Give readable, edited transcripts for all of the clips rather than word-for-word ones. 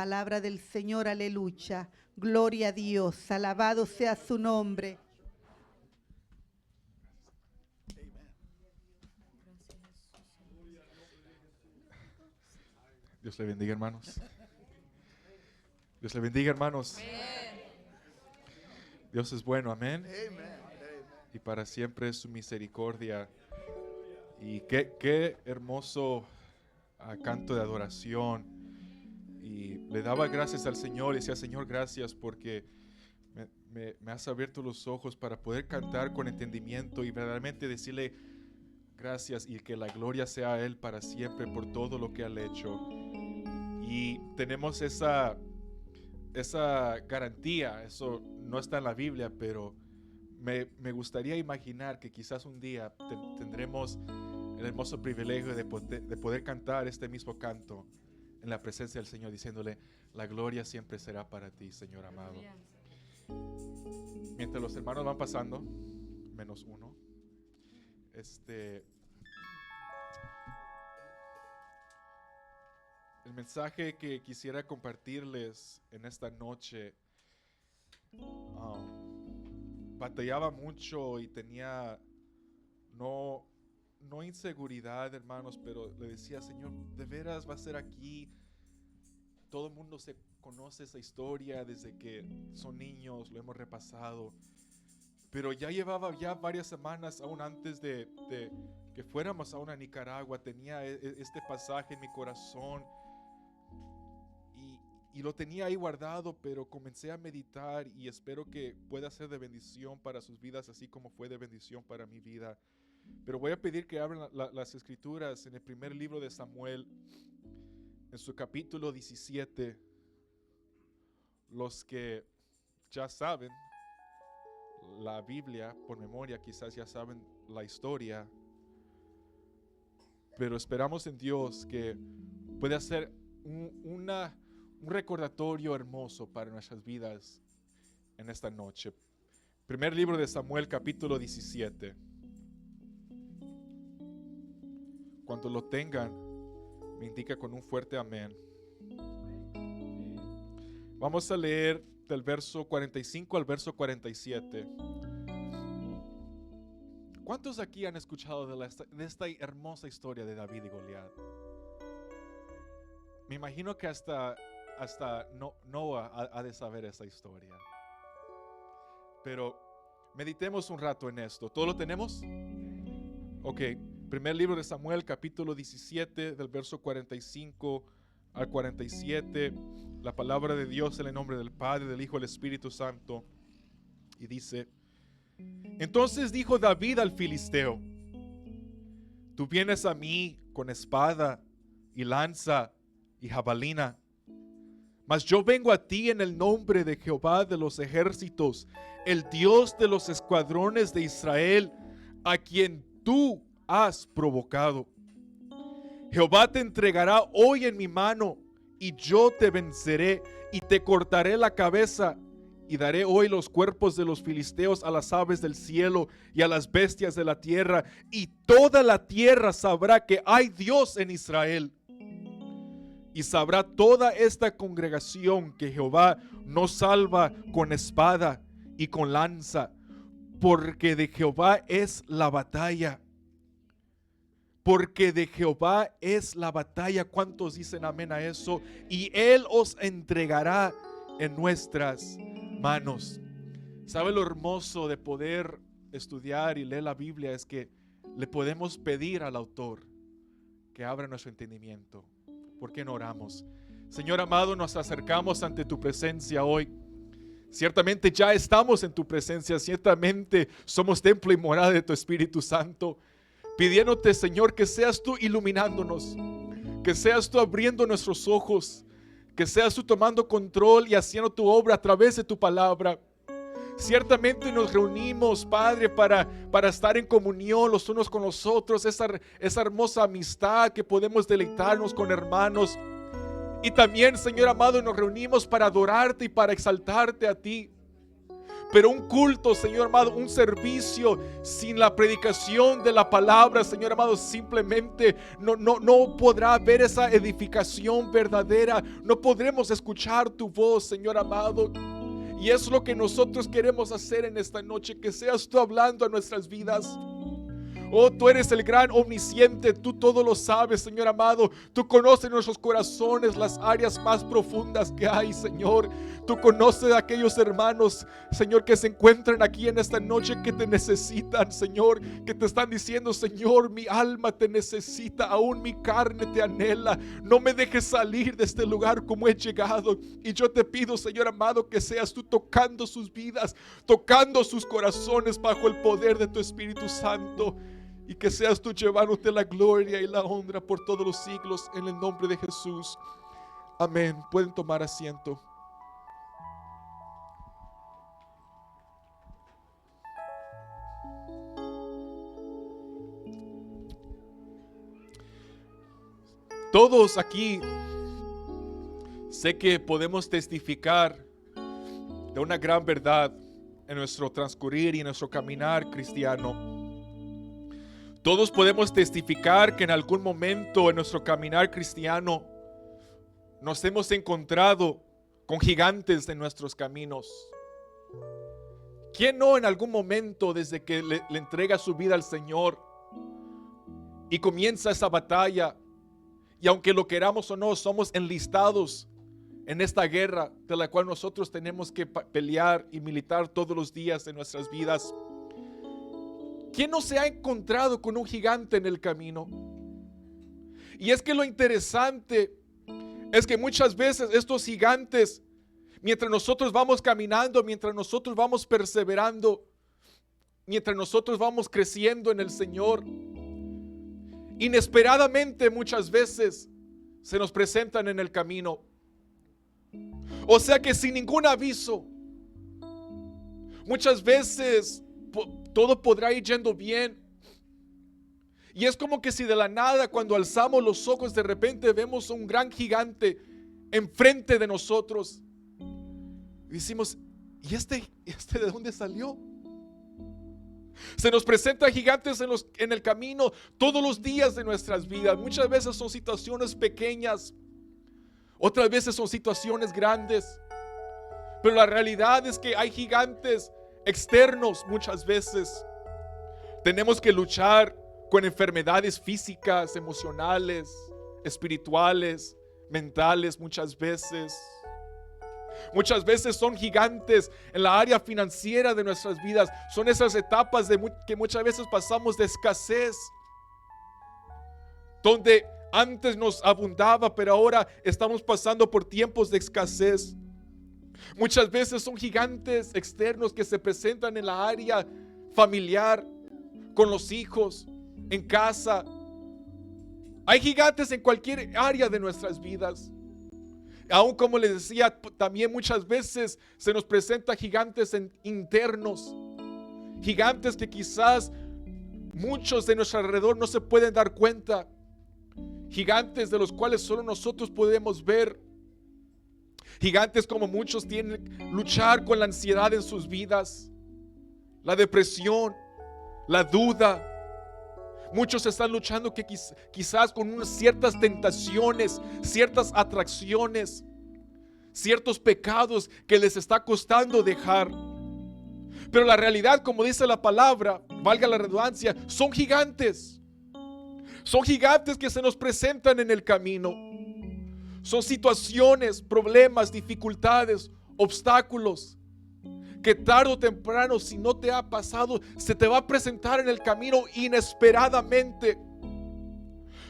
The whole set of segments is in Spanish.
palabra del Señor, aleluya. Gloria a Dios, alabado sea su nombre. Dios le bendiga, hermanos. Dios le bendiga, hermanos. Dios es bueno, amén. Y para siempre es su misericordia. Y qué hermoso canto de adoración. Y le daba gracias al Señor y decía, Señor, gracias porque me has abierto los ojos para poder cantar con entendimiento y verdaderamente decirle gracias y que la gloria sea a Él para siempre por todo lo que Él ha hecho. Y tenemos esa garantía, eso no está en la Biblia, pero me gustaría imaginar que quizás un día tendremos el hermoso privilegio de poder cantar este mismo canto en la presencia del Señor, diciéndole, la gloria siempre será para ti, Señor amado. Mientras los hermanos van pasando, menos uno, el mensaje que quisiera compartirles en esta noche, batallaba mucho y tenía no inseguridad, hermanos, pero le decía, Señor, ¿de veras va a ser aquí? Todo el mundo se conoce esa historia desde que son niños, lo hemos repasado, pero ya llevaba varias semanas, aún antes de que fuéramos a una Nicaragua, tenía este pasaje en mi corazón y lo tenía ahí guardado, pero comencé a meditar y espero que pueda ser de bendición para sus vidas, así como fue de bendición para mi vida. Pero voy a pedir que abran las escrituras en el primer libro de Samuel, en su capítulo 17. Los que ya saben la Biblia por memoria, quizás ya saben la historia, pero esperamos en Dios que pueda ser un recordatorio hermoso para nuestras vidas en esta noche. Primer libro de Samuel, capítulo 17. Cuando lo tengan, me indica con un fuerte amén. Vamos a leer del verso 45 al verso 47. ¿Cuántos aquí han escuchado de esta hermosa historia de David y Goliat? Me imagino que hasta Noah ha de saber esa historia. Pero meditemos un rato en esto. ¿Todo lo tenemos? Ok. Primer libro de Samuel, capítulo 17, del verso 45 al 47. La palabra de Dios en el nombre del Padre, del Hijo y del Espíritu Santo. Y dice: Entonces dijo David al filisteo: Tú vienes a mí con espada y lanza y jabalina, mas yo vengo a ti en el nombre de Jehová de los ejércitos, el Dios de los escuadrones de Israel, a quien tú has provocado. Jehová te entregará hoy en mi mano, y yo te venceré, y te cortaré la cabeza, y daré hoy los cuerpos de los filisteos a las aves del cielo y a las bestias de la tierra, y toda la tierra sabrá que hay Dios en Israel. Y sabrá toda esta congregación que Jehová no salva con espada y con lanza, porque de Jehová es la batalla. Porque de Jehová es la batalla. ¿Cuántos dicen amén a eso? Y Él os entregará en nuestras manos. ¿Sabe lo hermoso de poder estudiar y leer la Biblia? Es que le podemos pedir al autor que abra nuestro entendimiento. ¿Por qué no oramos? Señor amado, nos acercamos ante tu presencia hoy. Ciertamente ya estamos en tu presencia. Ciertamente somos templo y morada de tu Espíritu Santo. Pidiéndote, Señor, que seas tú iluminándonos, que seas tú abriendo nuestros ojos, que seas tú tomando control y haciendo tu obra a través de tu palabra. Ciertamente nos reunimos, Padre, para estar en comunión los unos con los otros, esa hermosa amistad que podemos deleitarnos con hermanos. Y también, Señor amado, nos reunimos para adorarte y para exaltarte a ti. Pero un culto, Señor amado, un servicio sin la predicación de la palabra, Señor amado, simplemente no podrá haber esa edificación verdadera. No podremos escuchar tu voz, Señor amado. Y es lo que nosotros queremos hacer en esta noche, que seas tú hablando a nuestras vidas. Oh, tú eres el gran omnisciente, tú todo lo sabes, Señor amado. Tú conoces nuestros corazones, las áreas más profundas que hay, Señor. Tú conoces a aquellos hermanos, Señor, que se encuentran aquí en esta noche, que te necesitan, Señor, que te están diciendo: Señor, mi alma te necesita, aún mi carne te anhela. No me dejes salir de este lugar como he llegado. Y yo te pido, Señor amado, que seas tú tocando sus vidas, tocando sus corazones bajo el poder de tu Espíritu Santo. Y que seas tú llevándote la gloria y la honra por todos los siglos, en el nombre de Jesús. Amén. Pueden tomar asiento. Todos aquí sé que podemos testificar de una gran verdad en nuestro transcurrir y en nuestro caminar cristiano. Todos podemos testificar que en algún momento en nuestro caminar cristiano nos hemos encontrado con gigantes en nuestros caminos. ¿Quién no en algún momento, desde que le entrega su vida al Señor y comienza esa batalla, y aunque lo queramos o no, somos enlistados en esta guerra de la cual nosotros tenemos que pelear y militar todos los días de nuestras vidas? ¿Quién no se ha encontrado con un gigante en el camino? Y es que lo interesante es que muchas veces estos gigantes, mientras nosotros vamos caminando, mientras nosotros vamos perseverando, mientras nosotros vamos creciendo en el Señor, inesperadamente muchas veces se nos presentan en el camino. O sea que sin ningún aviso, muchas veces todo podrá ir yendo bien. Y es como que si de la nada, cuando alzamos los ojos, de repente vemos un gran gigante enfrente de nosotros. Y decimos: ¿y este de dónde salió? Se nos presentan gigantes en el camino todos los días de nuestras vidas. Muchas veces son situaciones pequeñas, otras veces son situaciones grandes. Pero la realidad es que hay gigantes externos muchas veces. Tenemos que luchar con enfermedades físicas, emocionales, espirituales, mentales muchas veces. Muchas veces son gigantes en la área financiera de nuestras vidas. Son esas etapas que muchas veces pasamos de escasez, donde antes nos abundaba, pero ahora estamos pasando por tiempos de escasez. Muchas veces son gigantes externos que se presentan en la área familiar, con los hijos, en casa. Hay gigantes en cualquier área de nuestras vidas. Aún, como les decía, también muchas veces se nos presenta gigantes internos. Gigantes que quizás muchos de nuestro alrededor no se pueden dar cuenta. Gigantes de los cuales solo nosotros podemos ver. Gigantes como muchos tienen que luchar con la ansiedad en sus vidas, la depresión, la duda. Muchos están luchando que quizás con unas ciertas tentaciones, ciertas atracciones, ciertos pecados que les está costando dejar. Pero la realidad, como dice la palabra, valga la redundancia, son gigantes. Son gigantes que se nos presentan en el camino. Son situaciones, problemas, dificultades, obstáculos que tarde o temprano, si no te ha pasado, se te va a presentar en el camino inesperadamente.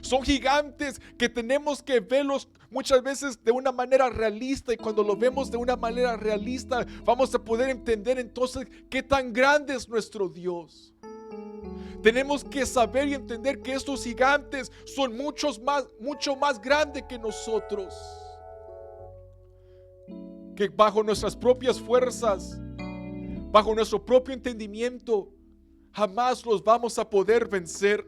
Son gigantes que tenemos que verlos muchas veces de una manera realista, y cuando lo vemos de una manera realista vamos a poder entender entonces qué tan grande es nuestro Dios. Tenemos que saber y entender que estos gigantes son mucho más grandes que nosotros, que bajo nuestras propias fuerzas, bajo nuestro propio entendimiento, jamás los vamos a poder vencer.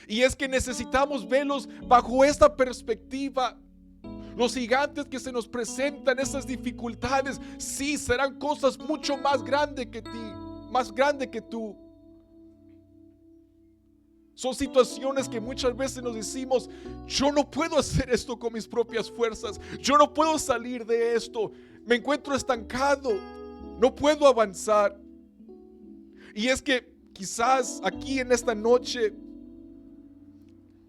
Y es que necesitamos verlos bajo esta perspectiva. Los gigantes que se nos presentan, esas dificultades, sí, serán cosas mucho más grandes que ti, más grandes que tú. Son situaciones que muchas veces nos decimos, yo no puedo hacer esto con mis propias fuerzas, yo no puedo salir de esto, me encuentro estancado, no puedo avanzar. Y es que quizás aquí en esta noche,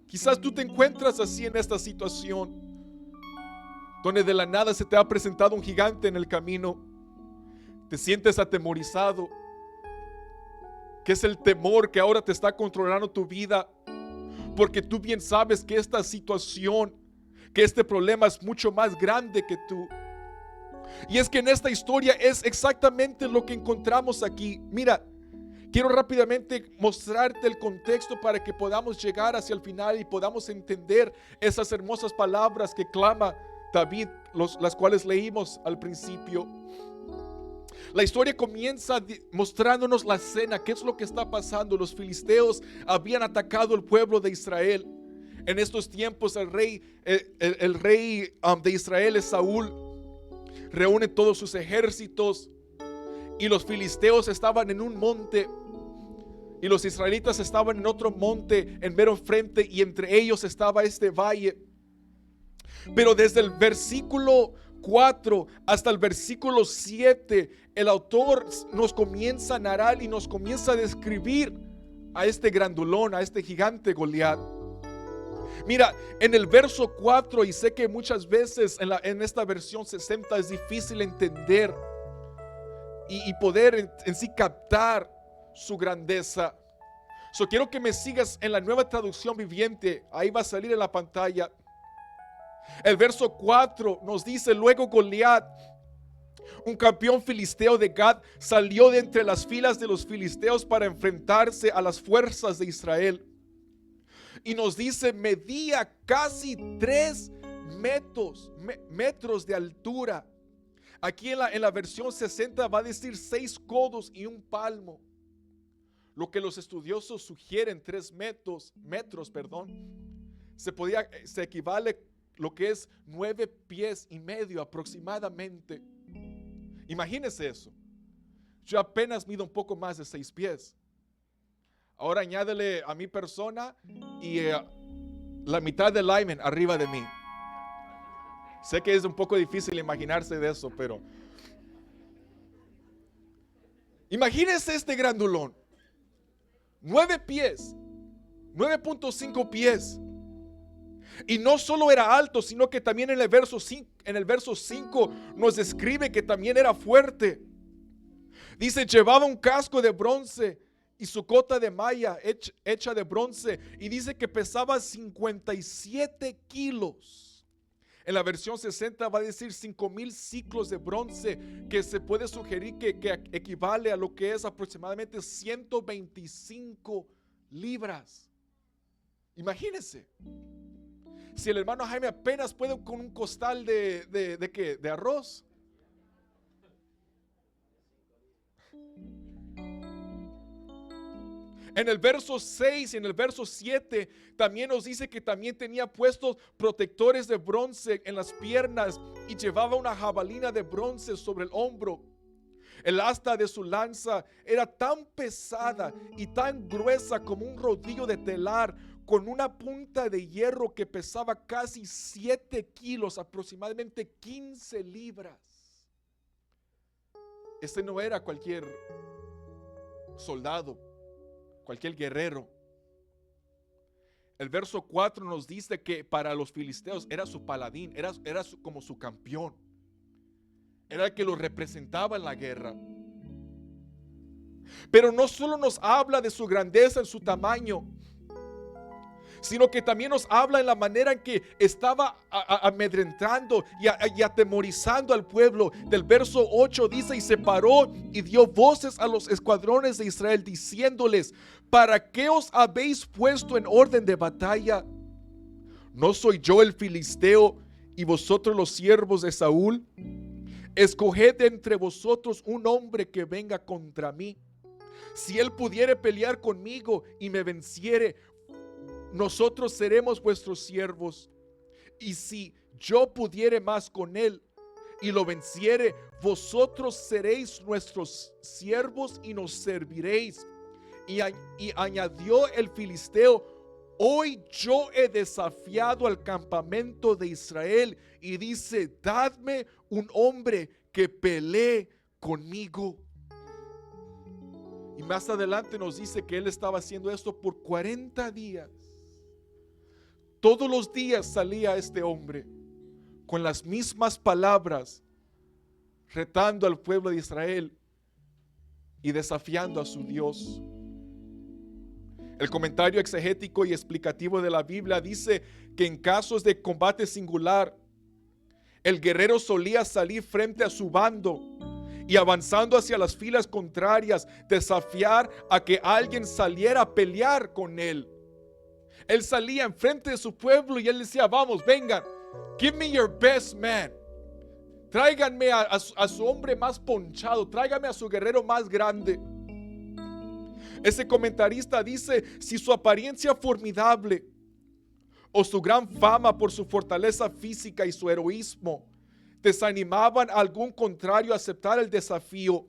quizás tú te encuentras así en esta situación, donde de la nada se te ha presentado un gigante en el camino, te sientes atemorizado, que es el temor que ahora te está controlando tu vida, porque tú bien sabes que esta situación, que este problema es mucho más grande que tú. Y es que en esta historia es exactamente lo que encontramos aquí. Mira, quiero rápidamente mostrarte el contexto para que podamos llegar hacia el final y podamos entender esas hermosas palabras que clama David, las cuales leímos al principio. La historia comienza mostrándonos la escena, qué es lo que está pasando. Los filisteos habían atacado el pueblo de Israel. En estos tiempos el rey de Israel es Saúl. Reúne todos sus ejércitos y los filisteos estaban en un monte y los israelitas estaban en otro monte en mero frente, y entre ellos estaba este valle. Pero desde el versículo 4 hasta el versículo 7, el autor nos comienza a narrar y nos comienza a describir a este grandulón, a este gigante Goliat. Mira, en el verso 4, y sé que muchas veces en esta versión 60 es difícil entender y poder en sí captar su grandeza. Quiero que me sigas en la Nueva Traducción Viviente, ahí va a salir en la pantalla. El verso 4 nos dice: luego Goliat, un campeón filisteo de Gad, salió de entre las filas de los filisteos para enfrentarse a las fuerzas de Israel. Y nos dice, medía casi 3 metros de altura. Aquí en la versión 60 va a decir 6 codos y un palmo. Lo que los estudiosos sugieren, 3 metros, se equivale lo que es 9 pies y medio aproximadamente. Imagínense eso. Yo apenas mido un poco más de 6 pies. Ahora añádele a mi persona y la mitad del lineman arriba de mí. Sé que es un poco difícil imaginarse de eso, pero imagínense este grandulón. 9 pies, 9.5 pies. Y no solo era alto, sino que también en el verso 5 nos describe que también era fuerte. Dice, llevaba un casco de bronce y su cota de malla hecha de bronce, y dice que pesaba 57 kilos. En la versión 60 va a decir 5,000 ciclos de bronce, que se puede sugerir que equivale a lo que es aproximadamente 125 libras. Imagínense. Si el hermano Jaime apenas puede con un costal de arroz. En el verso 6 y en el verso 7 también nos dice que también tenía puestos protectores de bronce en las piernas y llevaba una jabalina de bronce sobre el hombro. El asta de su lanza era tan pesada y tan gruesa como un rodillo de telar, con una punta de hierro que pesaba casi 7 kilos, aproximadamente 15 libras. Este no era cualquier soldado, cualquier guerrero. El verso 4 nos dice que para los filisteos era su paladín, era como su campeón. Era el que los representaba en la guerra. Pero no solo nos habla de su grandeza en su tamaño, sino que también nos habla en la manera en que estaba amedrentando y atemorizando al pueblo. Del verso 8 dice, y se paró y dio voces a los escuadrones de Israel, diciéndoles, ¿para qué os habéis puesto en orden de batalla? ¿No soy yo el filisteo y vosotros los siervos de Saúl? Escoged entre vosotros un hombre que venga contra mí. Si él pudiere pelear conmigo y me venciere, nosotros seremos vuestros siervos. Y si yo pudiere más con él y lo venciere, vosotros seréis nuestros siervos y nos serviréis. Y añadió el filisteo: hoy yo he desafiado al campamento de Israel, y dice: dadme un hombre que pelee conmigo. Y más adelante nos dice que él estaba haciendo esto por 40 días. Todos los días salía este hombre con las mismas palabras, retando al pueblo de Israel y desafiando a su Dios. El comentario exegético y explicativo de la Biblia dice que en casos de combate singular, el guerrero solía salir frente a su bando y, avanzando hacia las filas contrarias, desafiar a que alguien saliera a pelear con él. Él salía enfrente de su pueblo y él decía: vamos, vengan, give me your best man. Tráiganme a su hombre más ponchado, tráiganme a su guerrero más grande. Ese comentarista dice: si su apariencia formidable o su gran fama por su fortaleza física y su heroísmo desanimaban a algún contrario a aceptar el desafío,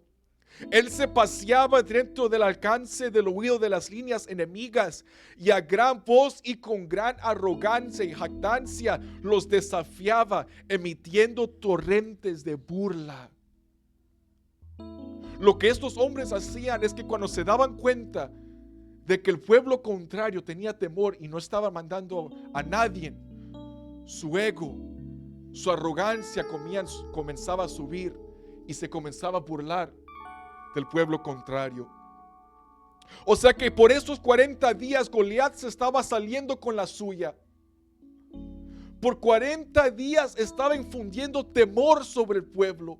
él se paseaba dentro del alcance del oído de las líneas enemigas y a gran voz y con gran arrogancia y jactancia los desafiaba, emitiendo torrentes de burla. Lo que estos hombres hacían es que cuando se daban cuenta de que el pueblo contrario tenía temor y no estaba mandando a nadie, su ego, su arrogancia comenzaba a subir y se comenzaba a burlar del pueblo contrario. O sea que por esos 40 días Goliat se estaba saliendo con la suya. Por 40 días estaba infundiendo temor sobre el pueblo,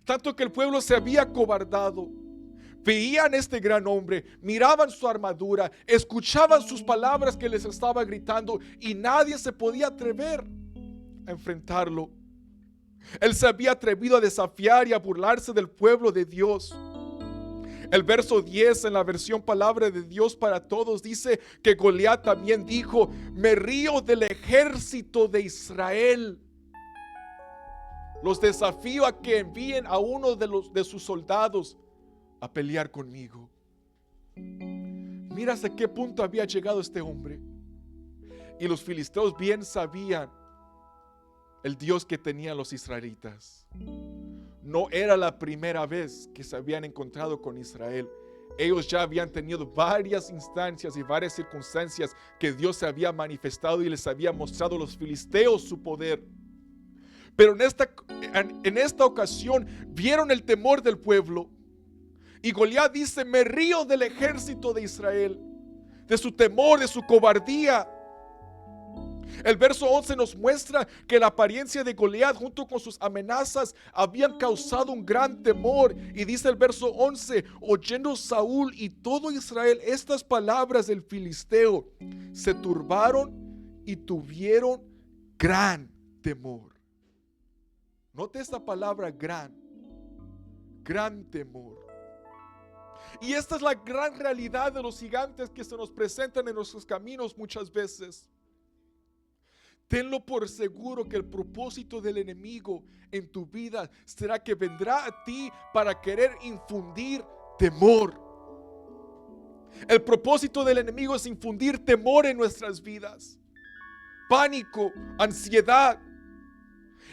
tanto que el pueblo se había acobardado. Veían este gran hombre, miraban su armadura, escuchaban sus palabras que les estaba gritando, y nadie se podía atrever a enfrentarlo. Él se había atrevido a desafiar y a burlarse del pueblo de Dios. El verso 10 en la versión Palabra de Dios para Todos dice que Goliat también dijo: me río del ejército de Israel. Los desafío a que envíen a uno de sus soldados a pelear conmigo. Mira hasta qué punto había llegado este hombre. Y los filisteos bien sabían el Dios que tenían los israelitas. No era la primera vez que se habían encontrado con Israel. Ellos ya habían tenido varias instancias y varias circunstancias que Dios se había manifestado y les había mostrado a los filisteos su poder. Pero en esta ocasión vieron el temor del pueblo. Y Goliat dice: me río del ejército de Israel, de su temor, de su cobardía. El verso 11 nos muestra que la apariencia de Goliat junto con sus amenazas habían causado un gran temor. Y dice el verso 11: oyendo Saúl y todo Israel estas palabras del filisteo, se turbaron y tuvieron gran temor. Note esta palabra gran temor. Y esta es la gran realidad de los gigantes que se nos presentan en nuestros caminos muchas veces. Tenlo por seguro que el propósito del enemigo en tu vida será que vendrá a ti para querer infundir temor. El propósito del enemigo es infundir temor en nuestras vidas, pánico, ansiedad.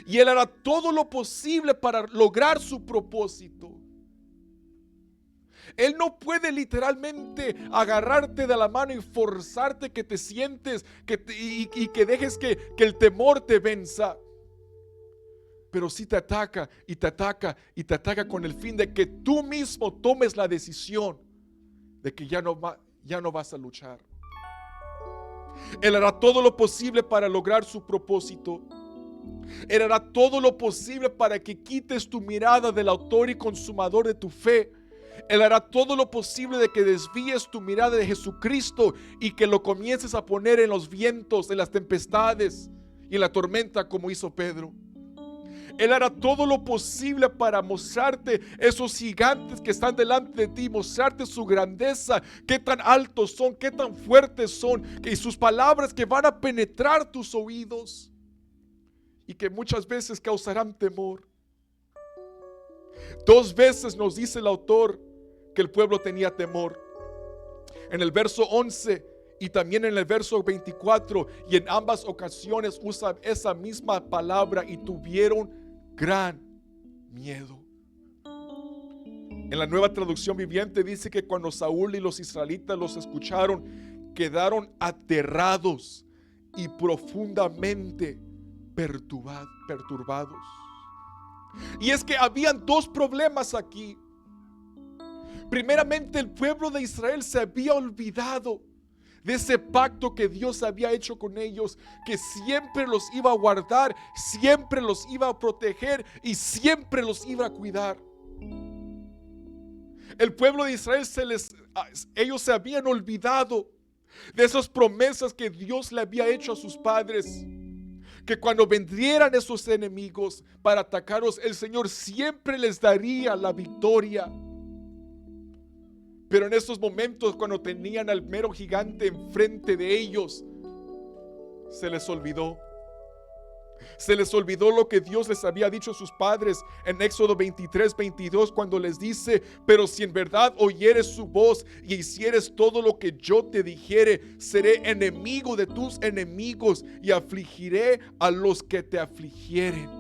Y él hará todo lo posible para lograr su propósito. Él no puede literalmente agarrarte de la mano y forzarte que te sientes y que dejes que el temor te venza. Pero sí te ataca y te ataca y te ataca con el fin de que tú mismo tomes la decisión de que ya no vas a luchar. Él hará todo lo posible para lograr su propósito. Él hará todo lo posible para que quites tu mirada del autor y consumador de tu fe. Él hará todo lo posible de que desvíes tu mirada de Jesucristo y que lo comiences a poner en los vientos, en las tempestades y en la tormenta, como hizo Pedro. Él hará todo lo posible para mostrarte esos gigantes que están delante de ti, mostrarte su grandeza, qué tan altos son, qué tan fuertes son, y sus palabras que van a penetrar tus oídos. y que muchas veces causarán temor. 2 veces nos dice el autor que el pueblo tenía temor. En el verso 11 y también en el verso 24, y en ambas ocasiones usa esa misma palabra, y tuvieron gran miedo. En la Nueva Traducción Viviente dice que cuando Saúl y los israelitas los escucharon, quedaron aterrados y profundamente perturbados. Y es que habían 2 problemas aquí. Primeramente, el pueblo de Israel se había olvidado de ese pacto que Dios había hecho con ellos, que siempre los iba a guardar, siempre los iba a proteger y siempre los iba a cuidar. El pueblo de Israel ellos se habían olvidado de esas promesas que Dios le había hecho a sus padres, que cuando vendieran esos enemigos para atacarlos, el Señor siempre les daría la victoria. Pero en esos momentos, cuando tenían al mero gigante enfrente de ellos, se les olvidó. Se les olvidó lo que Dios les había dicho a sus padres en Éxodo 23:22, cuando les dice: pero si en verdad oyeres su voz y hicieres todo lo que yo te dijere, seré enemigo de tus enemigos y afligiré a los que te afligieren.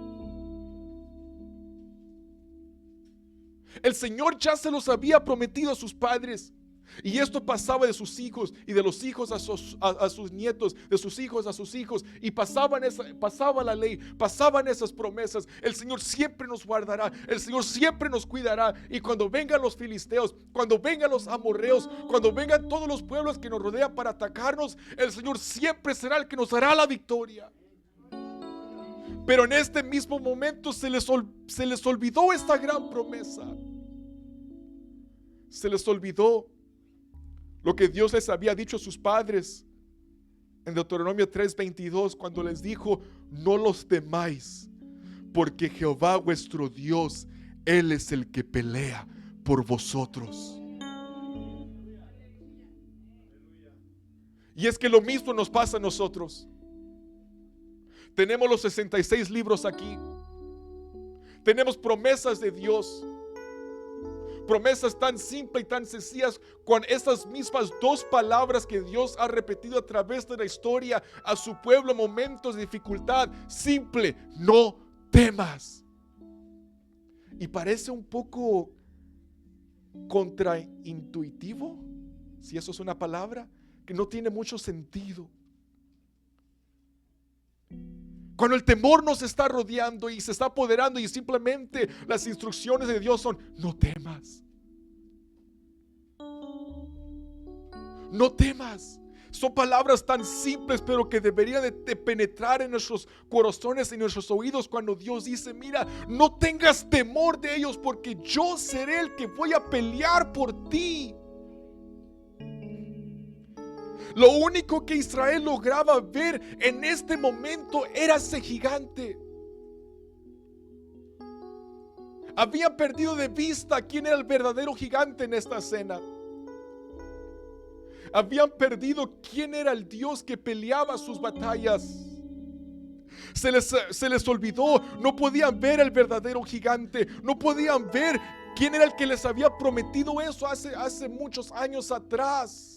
El Señor ya se los había prometido a sus padres, y esto pasaba de sus hijos y de los hijos a sus nietos, de sus hijos a sus hijos, y pasaba la ley, pasaban esas promesas. El Señor siempre nos guardará, el Señor siempre nos cuidará, y cuando vengan los filisteos, cuando vengan los amorreos, cuando vengan todos los pueblos que nos rodean para atacarnos, el Señor siempre será el que nos dará la victoria. Pero en este mismo momento se les olvidó esta gran promesa. Se les olvidó lo que Dios les había dicho a sus padres en Deuteronomio 3:22, cuando les dijo: no los temáis, porque Jehová vuestro Dios, Él es el que pelea por vosotros. Y es que lo mismo nos pasa a nosotros. Tenemos los 66 libros aquí. Tenemos promesas de Dios. Promesas tan simples y tan sencillas, con esas mismas 2 palabras que Dios ha repetido a través de la historia a su pueblo en momentos de dificultad. Simple: no temas. Y parece un poco contraintuitivo, si eso es una palabra, que no tiene mucho sentido. Cuando el temor nos está rodeando y se está apoderando, y simplemente las instrucciones de Dios son: no temas. No temas. Son palabras tan simples, pero que deberían de penetrar en nuestros corazones y nuestros oídos, cuando Dios dice: mira, no tengas temor de ellos, porque yo seré el que voy a pelear por ti. Lo único que Israel lograba ver en este momento era ese gigante. Habían perdido de vista quién era el verdadero gigante en esta escena. Habían perdido quién era el Dios que peleaba sus batallas. Se les olvidó. No podían ver el verdadero gigante. No podían ver quién era el que les había prometido eso hace muchos años atrás.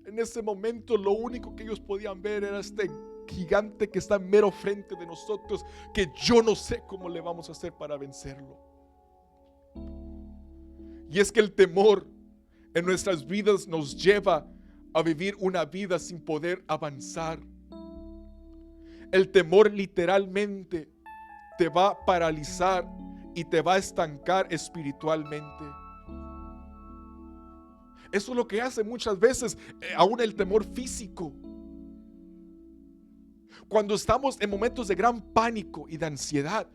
En ese momento lo único que ellos podían ver era este gigante que está mero frente de nosotros, que yo no sé cómo le vamos a hacer para vencerlo. Y es que el temor en nuestras vidas nos lleva a vivir una vida sin poder avanzar. El temor literalmente te va a paralizar y te va a estancar espiritualmente. Eso es lo que hace muchas veces aún el temor físico. Cuando estamos en momentos de gran pánico y de ansiedad,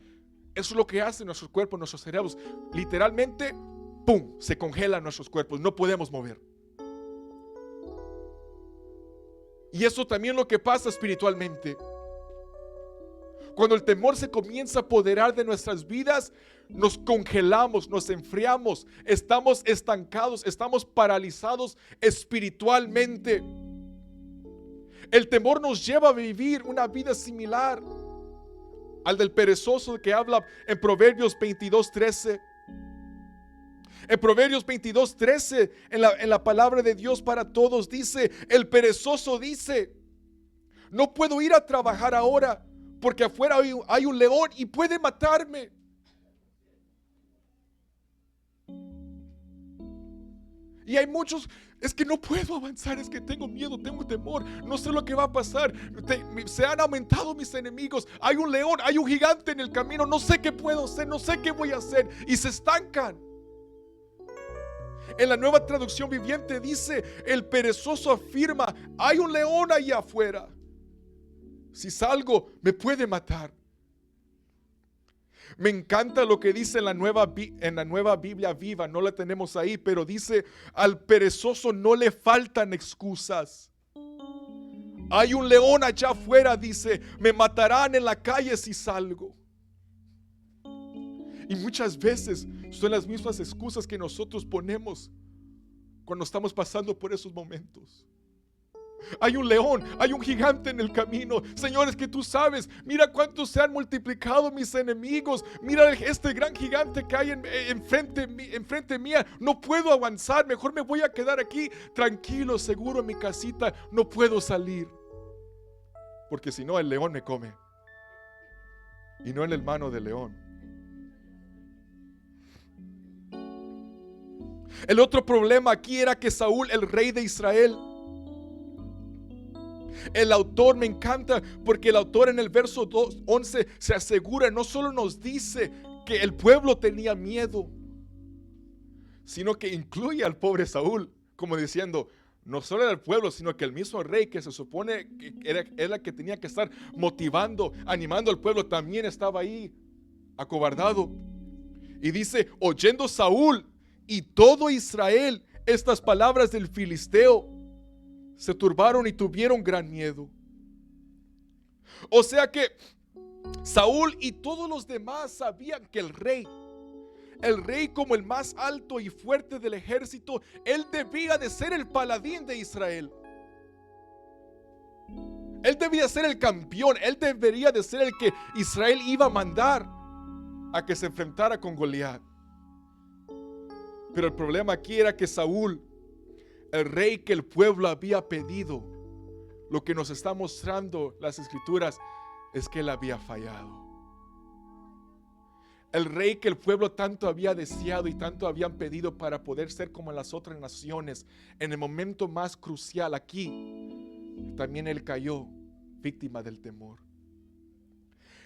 eso es lo que hace nuestro cuerpo, nuestros cerebros. Literalmente, ¡pum!, se congelan nuestros cuerpos, no podemos mover. Y eso también es lo que pasa espiritualmente. Cuando el temor se comienza a apoderar de nuestras vidas, nos congelamos, nos enfriamos, estamos estancados, estamos paralizados espiritualmente. El temor nos lleva a vivir una vida similar al del perezoso que habla en Proverbios 22:13. En Proverbios 22:13, en la palabra de Dios para todos, dice, el perezoso dice, no puedo ir a trabajar ahora porque afuera hay un león y puede matarme. Y hay muchos, es que no puedo avanzar, es que tengo miedo, tengo temor, no sé lo que va a pasar, se han aumentado mis enemigos, hay un león, hay un gigante en el camino, no sé qué puedo hacer, no sé qué voy a hacer, y se estancan. En la Nueva Traducción Viviente dice, el perezoso afirma, hay un león allá afuera, si salgo me puede matar. Me encanta lo que dice en la nueva Biblia Viva, no la tenemos ahí, pero dice, al perezoso no le faltan excusas. Hay un león allá afuera, dice, me matarán en la calle si salgo. Y muchas veces son las mismas excusas que nosotros ponemos cuando estamos pasando por esos momentos. Hay un león, hay un gigante en el camino. Señores, que tú sabes, mira cuántos se han multiplicado mis enemigos. Mira este gran gigante que hay enfrente mía. No puedo avanzar, mejor me voy a quedar aquí tranquilo, seguro en mi casita. No puedo salir, porque si no el león me come. Y no en el mano del león. El otro problema aquí era que Saúl, el rey de Israel, el autor me encanta porque el autor en el verso 11 se asegura, no solo nos dice que el pueblo tenía miedo, sino que incluye al pobre Saúl, como diciendo, no solo era el pueblo, sino que el mismo rey que se supone que era el que tenía que estar motivando, animando al pueblo, también estaba ahí acobardado. Y dice, oyendo Saúl y todo Israel estas palabras del filisteo, se turbaron y tuvieron gran miedo. O sea que Saúl y todos los demás sabían que el rey como el más alto y fuerte del ejército, él debía de ser el paladín de Israel. Él debía ser el campeón, él debería de ser el que Israel iba a mandar a que se enfrentara con Goliat. Pero el problema aquí era que Saúl, el rey que el pueblo había pedido, lo que nos está mostrando las escrituras es que él había fallado. El rey que el pueblo tanto había deseado y tanto habían pedido para poder ser como las otras naciones, en el momento más crucial aquí, también él cayó víctima del temor.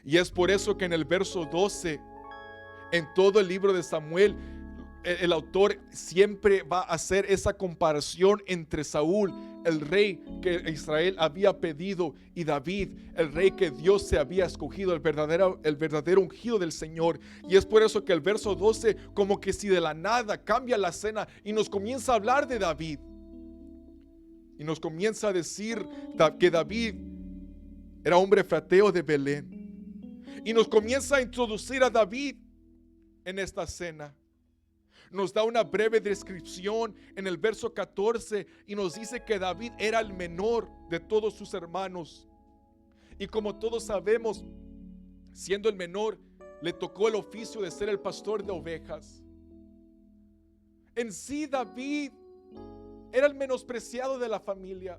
Y es por eso que en el verso 12, en todo el libro de Samuel, el autor siempre va a hacer esa comparación entre Saúl, el rey que Israel había pedido, y David, el rey que Dios se había escogido, el verdadero ungido del Señor. Y es por eso que el verso 12, como que si de la nada cambia la escena y nos comienza a hablar de David. Y nos comienza a decir que David era hombre frateo de Belén. Y nos comienza a introducir a David en esta escena. Nos da una breve descripción en el verso 14 y nos dice que David era el menor de todos sus hermanos. Y como todos sabemos, siendo el menor, le tocó el oficio de ser el pastor de ovejas. En sí, David era el menospreciado de la familia.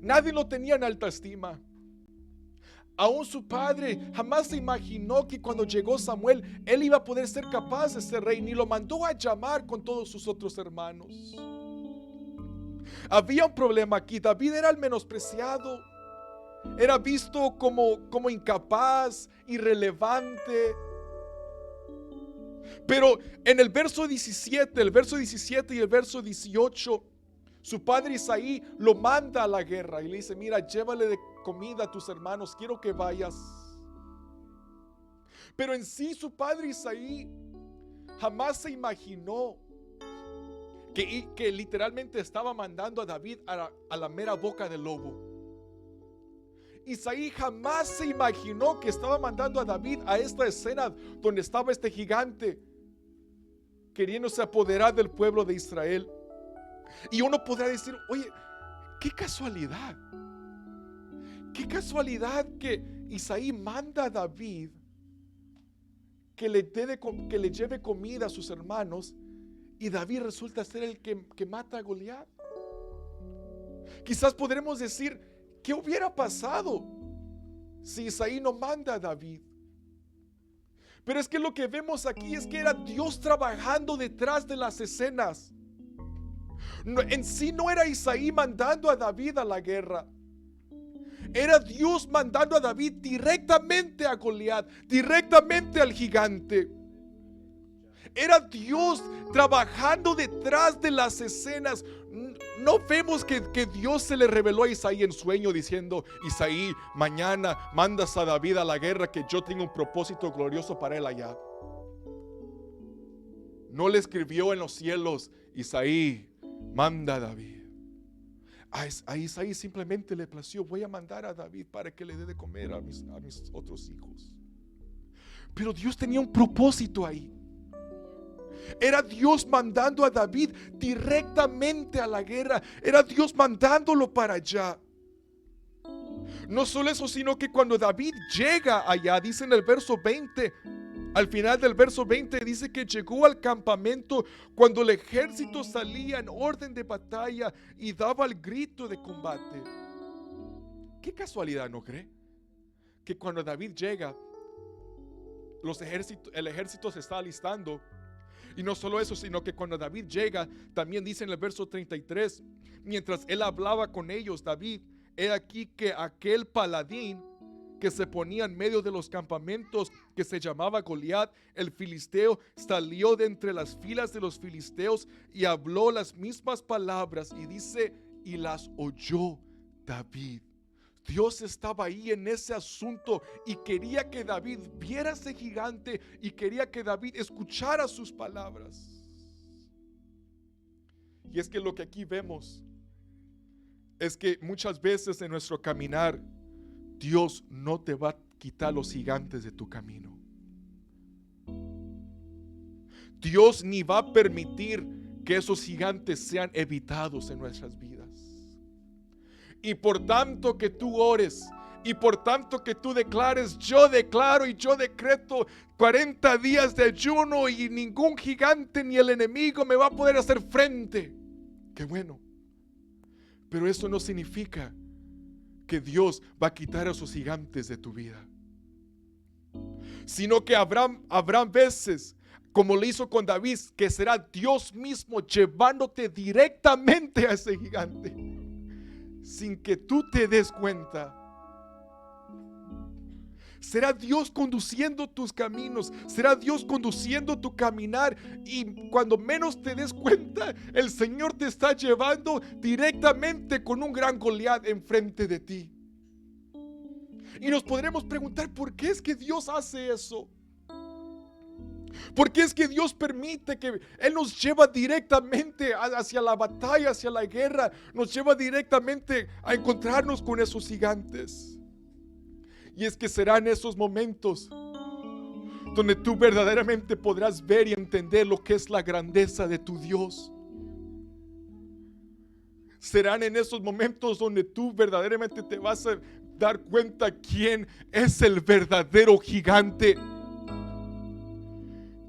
Nadie lo tenía en alta estima. Aún su padre jamás se imaginó que cuando llegó Samuel, él iba a poder ser capaz de ser rey, ni lo mandó a llamar con todos sus otros hermanos. Había un problema aquí. David era el menospreciado, era visto como incapaz, irrelevante. Pero en el verso 17 y el verso 18, su padre Isaí lo manda a la guerra y le dice, mira, llévale de comida a tus hermanos, quiero que vayas. Pero en sí su padre Isaí jamás se imaginó que literalmente estaba mandando a David a la mera boca del lobo. Isaí jamás se imaginó que estaba mandando a David a esta escena donde estaba este gigante queriéndose apoderar del pueblo de Israel. Y uno podrá decir, oye, qué casualidad que Isaí manda a David que le lleve comida a sus hermanos, y David resulta ser el que mata a Goliat. Quizás podremos decir, ¿qué hubiera pasado si Isaí no manda a David? Pero es que lo que vemos aquí es que era Dios trabajando detrás de las escenas. En sí no era Isaí mandando a David a la guerra. Era Dios mandando a David directamente a Goliat, directamente al gigante. Era Dios trabajando detrás de las escenas. No vemos que Dios se le reveló a Isaí en sueño diciendo: Isaí, mañana mandas a David a la guerra, que yo tengo un propósito glorioso para él allá. No le escribió en los cielos: Isaí, manda a David. A Isaí simplemente le plació: voy a mandar a David para que le dé de comer a mis otros hijos. Pero Dios tenía un propósito ahí. Era Dios mandando a David directamente a la guerra. Era Dios mandándolo para allá. No solo eso, sino que cuando David llega allá, dice en el verso 20, al final del verso 20 dice que llegó al campamento cuando el ejército salía en orden de batalla y daba el grito de combate. Qué casualidad, ¿no cree? Que cuando David llega, el ejército se está alistando. Y no solo eso, sino que cuando David llega, también dice en el verso 33, mientras él hablaba con ellos, David, he aquí que aquel paladín que se ponía en medio de los campamentos, que se llamaba Goliat, el filisteo, salió de entre las filas de los filisteos y habló las mismas palabras, y dice, y las oyó David. Dios estaba ahí en ese asunto y quería que David viera ese gigante y quería que David escuchara sus palabras. Y es que lo que aquí vemos es que muchas veces en nuestro caminar, Dios no te va a quitar los gigantes de tu camino. Dios ni va a permitir que esos gigantes sean evitados en nuestras vidas. Y por tanto que tú ores, y por tanto que tú declares, yo declaro y yo decreto 40 días de ayuno, y ningún gigante ni el enemigo me va a poder hacer frente. Qué bueno. Pero eso no significa que Dios va a quitar a esos gigantes de tu vida, sino que habrán veces, como lo hizo con David, que será Dios mismo llevándote directamente a ese gigante sin que tú te des cuenta. Será Dios conduciendo tus caminos, será Dios conduciendo tu caminar, y cuando menos te des cuenta, el Señor te está llevando directamente con un gran Goliat enfrente de ti. Y nos podremos preguntar, ¿por qué es que Dios hace eso? ¿Por qué es que Dios permite que Él nos lleva directamente hacia la batalla, hacia la guerra? Nos lleva directamente a encontrarnos con esos gigantes. Y es que será en esos momentos donde tú verdaderamente podrás ver y entender lo que es la grandeza de tu Dios. Serán en esos momentos donde tú verdaderamente te vas a dar cuenta quién es el verdadero gigante.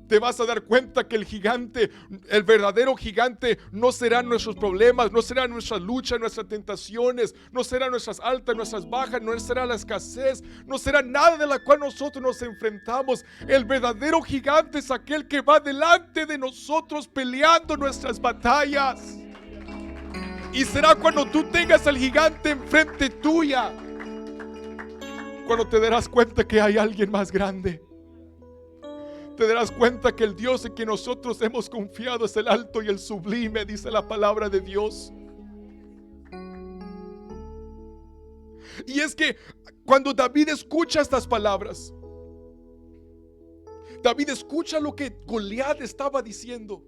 Te vas a dar cuenta que el gigante, el verdadero gigante, no serán nuestros problemas, no serán nuestras luchas, nuestras tentaciones, no serán nuestras altas, nuestras bajas, no será la escasez, no será nada de la cual nosotros nos enfrentamos. El verdadero gigante es aquel que va delante de nosotros peleando nuestras batallas. Y será cuando tú tengas al gigante enfrente tuya, cuando te darás cuenta que hay alguien más grande. Te darás cuenta que el Dios en que nosotros hemos confiado es el alto y el sublime, dice la palabra de Dios. Y es que cuando David escucha estas palabras, David escucha lo que Goliat estaba diciendo.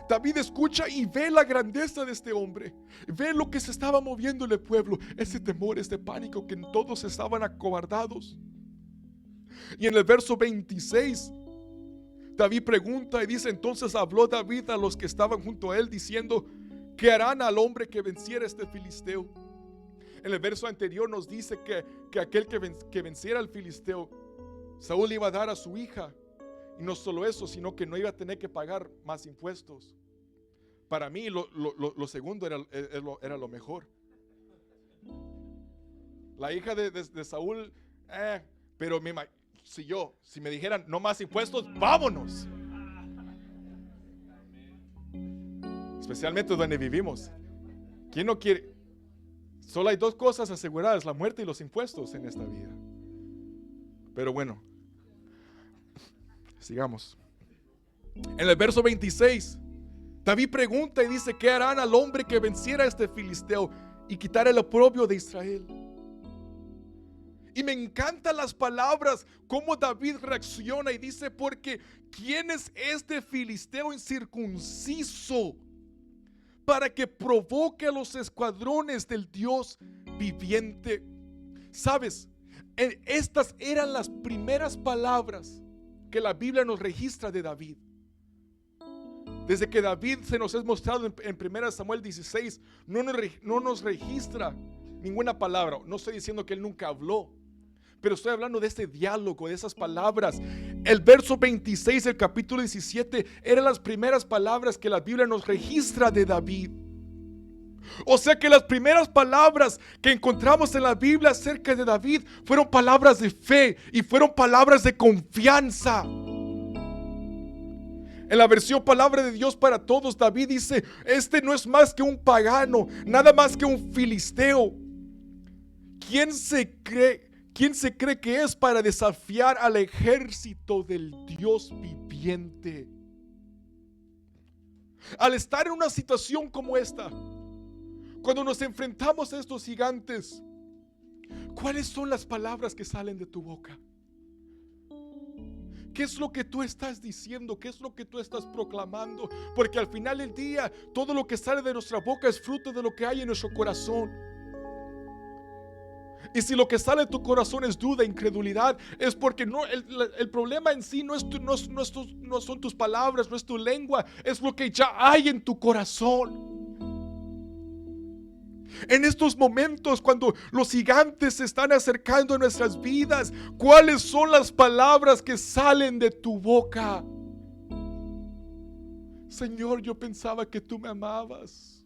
David escucha y ve la grandeza de este hombre, ve lo que se estaba moviendo en el pueblo, ese temor, este pánico, que todos estaban acobardados. Y en el verso 26, David pregunta y dice: entonces habló David a los que estaban junto a él diciendo: ¿qué harán al hombre que venciera este filisteo? En el verso anterior nos dice que aquel que venciera al filisteo, Saúl le iba a dar a su hija. Y no solo eso, sino que no iba a tener que pagar más impuestos. Para mí lo segundo era lo mejor. La hija de Saúl, pero si me dijeran no más impuestos, vámonos. Especialmente donde vivimos. ¿Quién no quiere? Solo hay dos cosas aseguradas: la muerte y los impuestos en esta vida. Pero bueno, sigamos. En el verso 26, David pregunta y dice: ¿qué harán al hombre que venciera a este filisteo y quitara el oprobio de Israel? Y me encantan las palabras, cómo David reacciona y dice: porque ¿quién es este filisteo incircunciso para que provoque a los escuadrones del Dios viviente? ¿Sabes? Estas eran las primeras palabras que la Biblia nos registra de David. Desde que David se nos es mostrado en 1 Samuel 16, no nos registra ninguna palabra. No estoy diciendo que él nunca habló, pero estoy hablando de este diálogo, de esas palabras. El verso 26 del capítulo 17 eran las primeras palabras que la Biblia nos registra de David. O sea que las primeras palabras que encontramos en la Biblia acerca de David fueron palabras de fe y fueron palabras de confianza. En la versión Palabra de Dios para Todos, David dice: este no es más que un pagano, nada más que un filisteo. ¿Quién se cree que es para desafiar al ejército del Dios viviente? Al estar en una situación como esta, cuando nos enfrentamos a estos gigantes, ¿cuáles son las palabras que salen de tu boca? ¿Qué es lo que tú estás diciendo? ¿Qué es lo que tú estás proclamando? Porque al final del día, todo lo que sale de nuestra boca es fruto de lo que hay en nuestro corazón. Y si lo que sale de tu corazón es duda, incredulidad, es porque el problema en sí no son tus palabras, no es tu lengua, es lo que ya hay en tu corazón. En estos momentos, cuando los gigantes se están acercando a nuestras vidas, ¿cuáles son las palabras que salen de tu boca? Señor, yo pensaba que tú me amabas.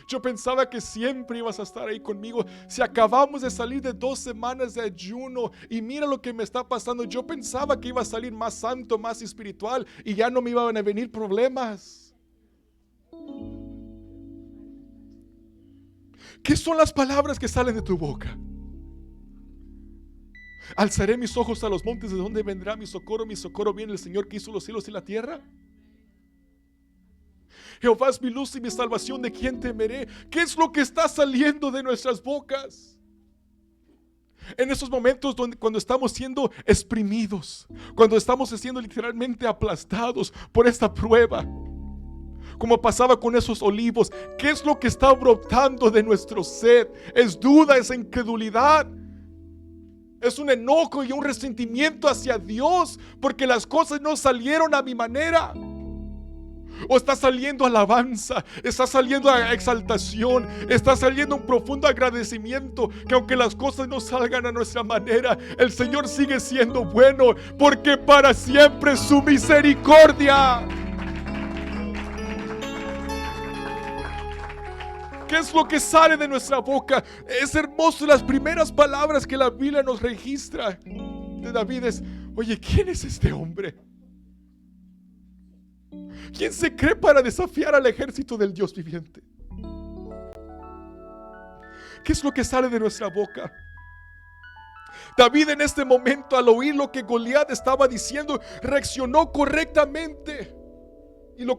Yo pensaba que siempre ibas a estar ahí conmigo. Si acabamos de salir de 2 semanas de ayuno y mira lo que me está pasando, yo pensaba que iba a salir más santo, más espiritual y ya no me iban a venir problemas. ¿Qué son las palabras que salen de tu boca? Alzaré mis ojos a los montes, ¿de dónde vendrá mi socorro? Mi socorro viene del Señor que hizo los cielos y la tierra. Jehová es mi luz y mi salvación, ¿de quién temeré? ¿Qué es lo que está saliendo de nuestras bocas? En esos momentos cuando estamos siendo exprimidos, cuando estamos siendo literalmente aplastados por esta prueba, como pasaba con esos olivos, ¿qué es lo que está brotando de nuestro ser? Es duda, es incredulidad, es un enojo y un resentimiento hacia Dios porque las cosas no salieron a mi manera. O está saliendo alabanza, está saliendo exaltación, está saliendo un profundo agradecimiento, que aunque las cosas no salgan a nuestra manera, el Señor sigue siendo bueno, porque para siempre es su misericordia. ¿Qué es lo que sale de nuestra boca? Es hermoso. Las primeras palabras que la Biblia nos registra de David es: oye, ¿quién es este hombre? ¿Quién se cree para desafiar al ejército del Dios viviente? ¿Qué es lo que sale de nuestra boca? David en este momento, al oír lo que Goliat estaba diciendo, reaccionó correctamente. Y de lo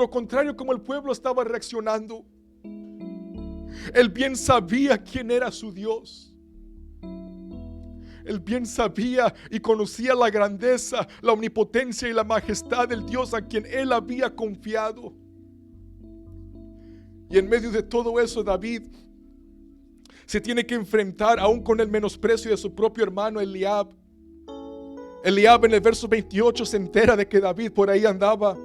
contrario como el pueblo estaba reaccionando. Él bien sabía quién era su Dios. Él bien sabía y conocía la grandeza, la omnipotencia y la majestad del Dios a quien él había confiado. Y en medio de todo eso, David se tiene que enfrentar aún con el menosprecio de su propio hermano Eliab. Eliab en el verso 28 se entera de que David por ahí andaba.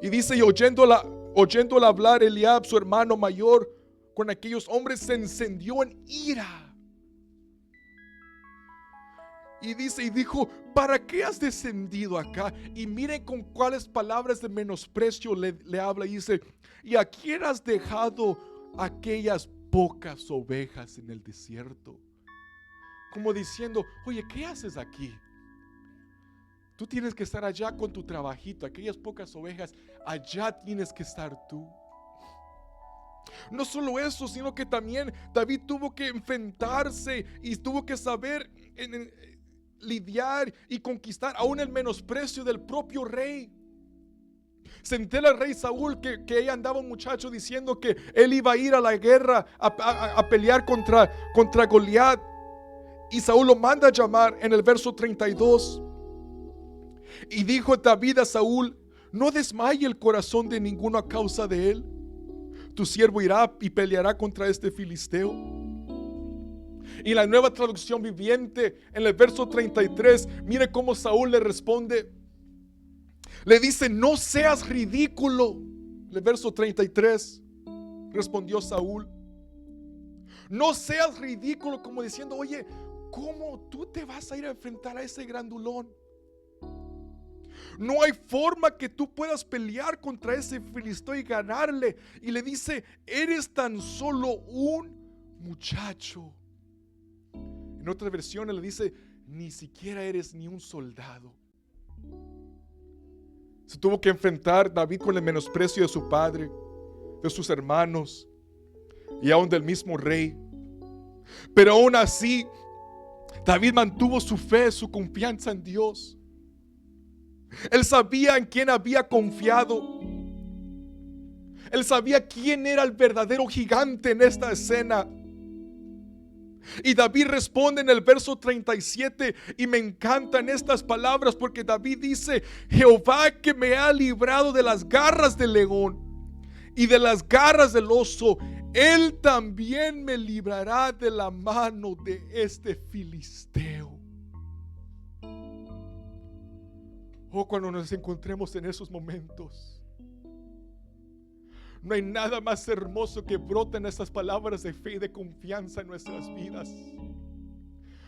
Y dice: y oyéndola hablar Eliab, su hermano mayor, con aquellos hombres se encendió en ira. Y dijo, ¿para qué has descendido acá? Y miren con cuáles palabras de menosprecio le habla. Y dice, ¿y a quién has dejado aquellas pocas ovejas en el desierto? Como diciendo, oye, ¿qué haces aquí? Tú tienes que estar allá con tu trabajito, aquellas pocas ovejas, allá tienes que estar tú. No solo eso, sino que también David tuvo que enfrentarse y tuvo que saber lidiar y conquistar aún el menosprecio del propio rey. Se entera el rey Saúl que ahí andaba un muchacho diciendo que él iba a ir a la guerra a pelear contra Goliat. Y Saúl lo manda a llamar en el verso 32. Y dijo David a Saúl, no desmaye el corazón de ninguno a causa de él. Tu siervo irá y peleará contra este filisteo. Y la Nueva Traducción Viviente, en el verso 33, mire cómo Saúl le responde. Le dice, no seas ridículo. El verso 33, respondió Saúl, no seas ridículo, como diciendo, oye, ¿cómo tú te vas a ir a enfrentar a ese grandulón? No hay forma que tú puedas pelear contra ese filisteo y ganarle. Y le dice, eres tan solo un muchacho. En otra versión le dice, ni siquiera eres ni un soldado. Se tuvo que enfrentar David con el menosprecio de su padre, de sus hermanos y aún del mismo rey. Pero aún así, David mantuvo su fe, su confianza en Dios. Él sabía en quién había confiado. Él sabía quién era el verdadero gigante en esta escena. Y David responde en el verso 37, y me encantan estas palabras porque David dice, Jehová que me ha librado de las garras del león y de las garras del oso, Él también me librará de la mano de este filisteo. Oh, cuando nos encontremos en esos momentos, no hay nada más hermoso que broten esas palabras de fe y de confianza en nuestras vidas.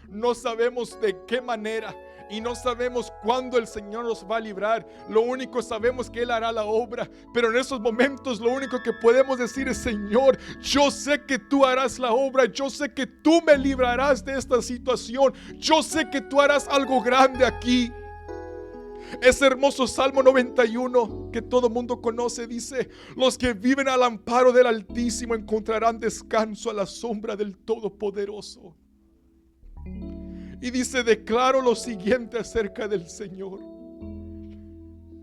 No sabemos de qué manera y no sabemos cuándo el Señor nos va a librar. Lo único sabemos que Él hará la obra. Pero en esos momentos lo único que podemos decir es, Señor, yo sé que tú harás la obra. Yo sé que tú me librarás de esta situación. Yo sé que tú harás algo grande aquí. Ese hermoso Salmo 91 que todo mundo conoce dice, los que viven al amparo del Altísimo encontrarán descanso a la sombra del Todopoderoso. Y dice, declaro lo siguiente acerca del Señor.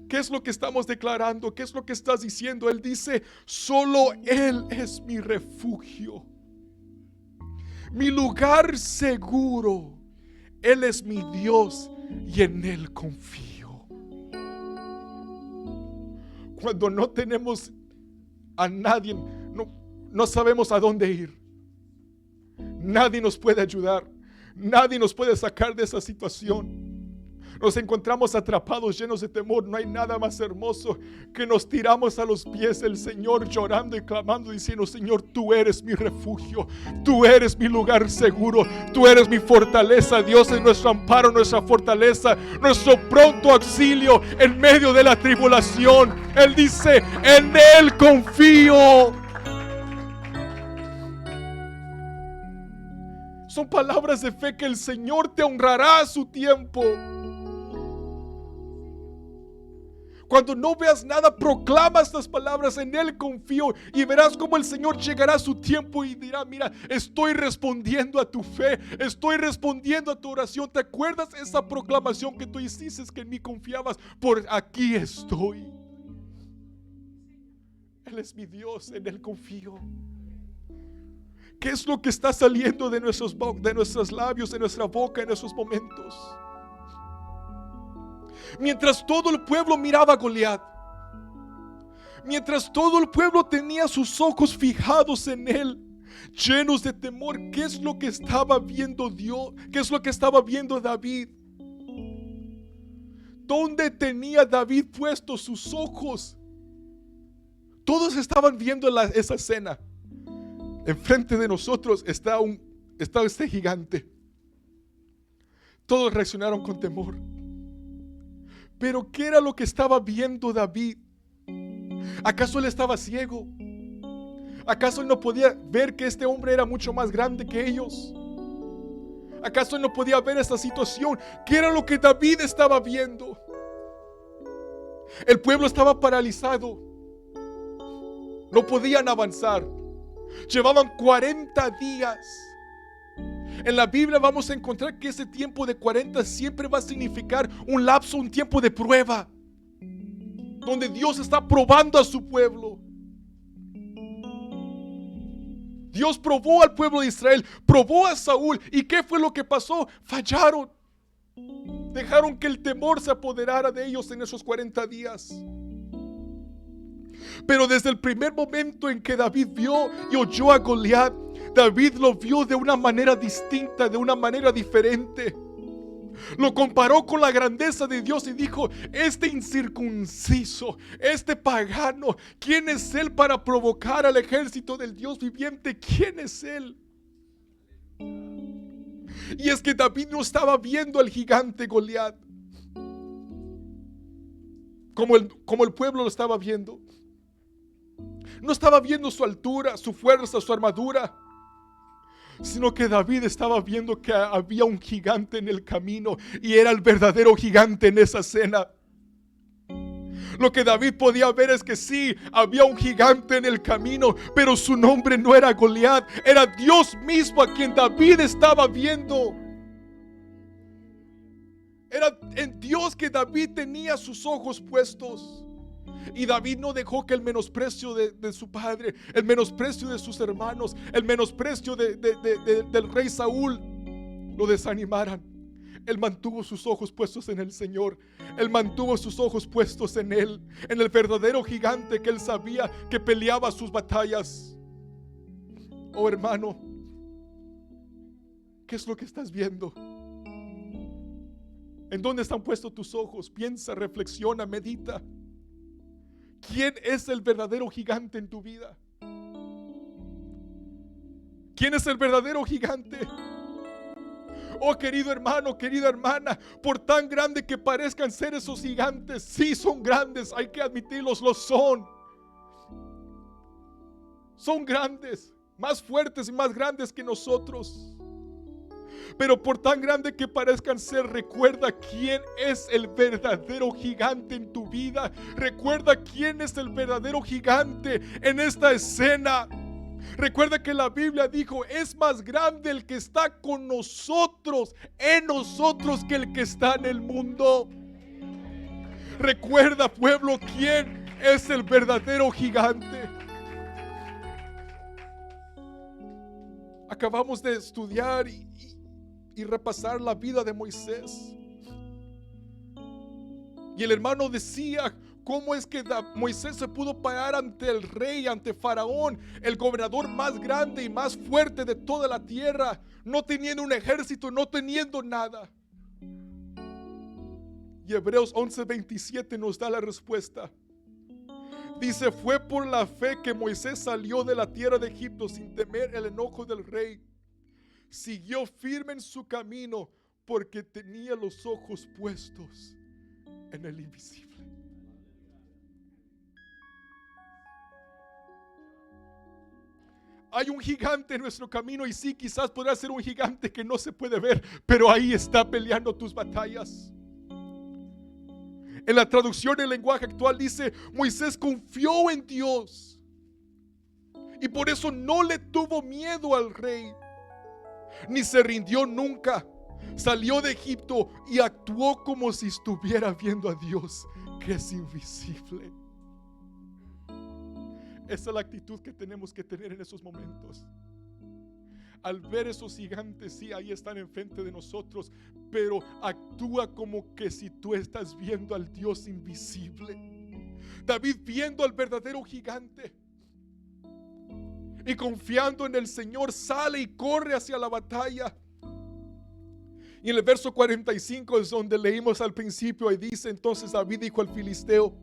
¿Qué es lo que estamos declarando? ¿Qué es lo que estás diciendo? Él dice, solo Él es mi refugio, mi lugar seguro. Él es mi Dios y en Él confío. Cuando no tenemos a nadie, no sabemos a dónde ir. Nadie nos puede ayudar. Nadie nos puede sacar de esa situación. Nos encontramos atrapados, llenos de temor. No hay nada más hermoso que nos tiramos a los pies del Señor, llorando y clamando, diciendo, Señor, tú eres mi refugio, tú eres mi lugar seguro, tú eres mi fortaleza. Dios es nuestro amparo, nuestra fortaleza, nuestro pronto auxilio en medio de la tribulación. Él dice, en Él confío. Son palabras de fe que el Señor te honrará a su tiempo. Cuando no veas nada, proclama estas palabras, en Él confío, y verás cómo el Señor llegará a su tiempo y dirá, mira, estoy respondiendo a tu fe, estoy respondiendo a tu oración. ¿Te acuerdas esa proclamación que tú hiciste, que en mí confiabas? Por aquí estoy. Él es mi Dios, en Él confío. ¿Qué es lo que está saliendo de nuestros labios, de nuestra boca en esos momentos? Mientras todo el pueblo miraba a Goliat, mientras todo el pueblo tenía sus ojos fijados en él, llenos de temor, ¿qué es lo que estaba viendo Dios? ¿Qué es lo que estaba viendo David? ¿Dónde tenía David puestos sus ojos? Todos estaban viendo esa escena. enfrente de nosotros está este gigante. Todos reaccionaron con temor. Pero ¿qué era lo que estaba viendo David? ¿Acaso él estaba ciego? ¿Acaso él no podía ver que este hombre era mucho más grande que ellos? ¿Acaso él no podía ver esta situación? ¿Qué era lo que David estaba viendo? El pueblo estaba paralizado. No podían avanzar. Llevaban 40 días. En la Biblia vamos a encontrar que ese tiempo de 40 siempre va a significar un lapso, un tiempo de prueba, donde Dios está probando a su pueblo. Dios probó al pueblo de Israel, probó a Saúl. ¿Y qué fue lo que pasó? Fallaron. Dejaron que el temor se apoderara de ellos en esos 40 días. Pero desde el primer momento en que David vio y oyó a Goliat, David lo vio de una manera distinta, de una manera diferente. Lo comparó con la grandeza de Dios y dijo: este incircunciso, este pagano, ¿quién es él para provocar al ejército del Dios viviente? ¿Quién es él? Y es que David no estaba viendo al gigante Goliat como el pueblo lo estaba viendo. No estaba viendo su altura, su fuerza, su armadura, sino que David estaba viendo que había un gigante en el camino y era el verdadero gigante en esa escena. Lo que David podía ver es que sí, había un gigante en el camino, pero su nombre no era Goliat, era Dios mismo a quien David estaba viendo. Era en Dios que David tenía sus ojos puestos. Y David no dejó que el menosprecio de su padre, el menosprecio de sus hermanos, el menosprecio del rey Saúl lo desanimaran. Él mantuvo sus ojos puestos en el Señor. Él mantuvo sus ojos puestos en Él, en el verdadero gigante que él sabía que peleaba sus batallas. Oh hermano, ¿qué es lo que estás viendo? ¿En dónde están puestos tus ojos? Piensa, reflexiona, medita. ¿Quién es el verdadero gigante en tu vida? ¿Quién es el verdadero gigante? Oh querido hermano, querida hermana, por tan grande que parezcan ser esos gigantes, sí son grandes, hay que admitirlos, lo son. Son grandes, más fuertes y más grandes que nosotros. Pero por tan grande que parezcan ser, recuerda quién es el verdadero gigante en tu vida. Recuerda quién es el verdadero gigante en esta escena. Recuerda que la Biblia dijo: es más grande el que está con nosotros, en nosotros, que el que está en el mundo. Recuerda, pueblo, quién es el verdadero gigante. Acabamos de estudiar y repasar la vida de Moisés. Y el hermano decía cómo es que Moisés se pudo parar ante el rey, ante Faraón, el gobernador más grande y más fuerte de toda la tierra, no teniendo un ejército, no teniendo nada. Y Hebreos 11:27 nos da la respuesta. Dice: fue por la fe que Moisés salió de la tierra de Egipto sin temer el enojo del rey. Siguió firme en su camino porque tenía los ojos puestos en el invisible. Hay un gigante en nuestro camino, y sí, quizás podrá ser un gigante que no se puede ver, pero ahí está peleando tus batallas. En la traducción del lenguaje actual dice: Moisés confió en Dios y por eso no le tuvo miedo al rey, ni se rindió nunca. Salió de Egipto y actuó como si estuviera viendo a Dios, que es invisible. Esa es la actitud que tenemos que tener en esos momentos. Al ver esos gigantes, sí, ahí están enfrente de nosotros, pero actúa como que si tú estás viendo al Dios invisible. David, viendo al verdadero gigante y confiando en el Señor, sale y corre hacia la batalla. Y en el verso 45 es donde leímos al principio, y dice: entonces David dijo al filisteo: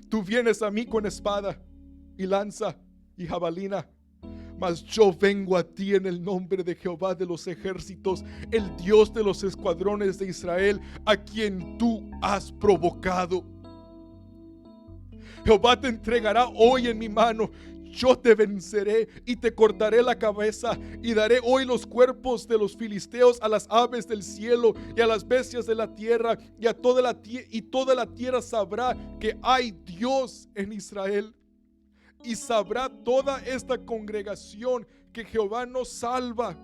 tú vienes a mí con espada y lanza y jabalina, Mas yo vengo a ti en el nombre de Jehová de los ejércitos, el Dios de los escuadrones de Israel, a quien tú has provocado. Jehová te entregará hoy en mi mano. Yo te venceré y te cortaré la cabeza, y daré hoy los cuerpos de los filisteos a las aves del cielo y a las bestias de la tierra, y a toda la tierra sabrá que hay Dios en Israel. Y sabrá toda esta congregación que Jehová nos salva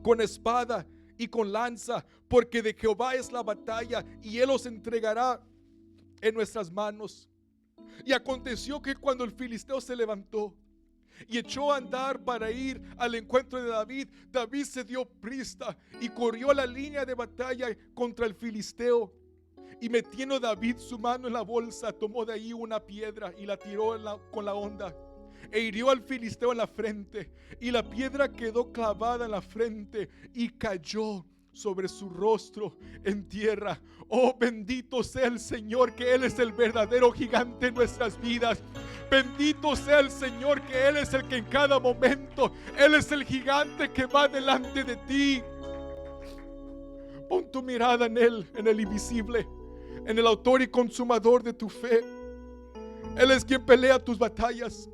con espada y con lanza, porque de Jehová es la batalla, y él os entregará en nuestras manos. Y aconteció que cuando el filisteo se levantó y echó a andar para ir al encuentro de David, David se dio prisa y corrió a la línea de batalla contra el filisteo. Y metiendo David su mano en la bolsa, tomó de ahí una piedra y la tiró con la honda, e hirió al filisteo en la frente, y la piedra quedó clavada en la frente y cayó sobre su rostro en tierra. Oh, bendito sea el Señor, que Él es el verdadero gigante en nuestras vidas. Bendito sea el Señor, que Él es el que en cada momento, Él es el gigante que va delante de ti. Pon tu mirada en Él, en el invisible, en el autor y consumador de tu fe. Él es quien pelea tus batallas.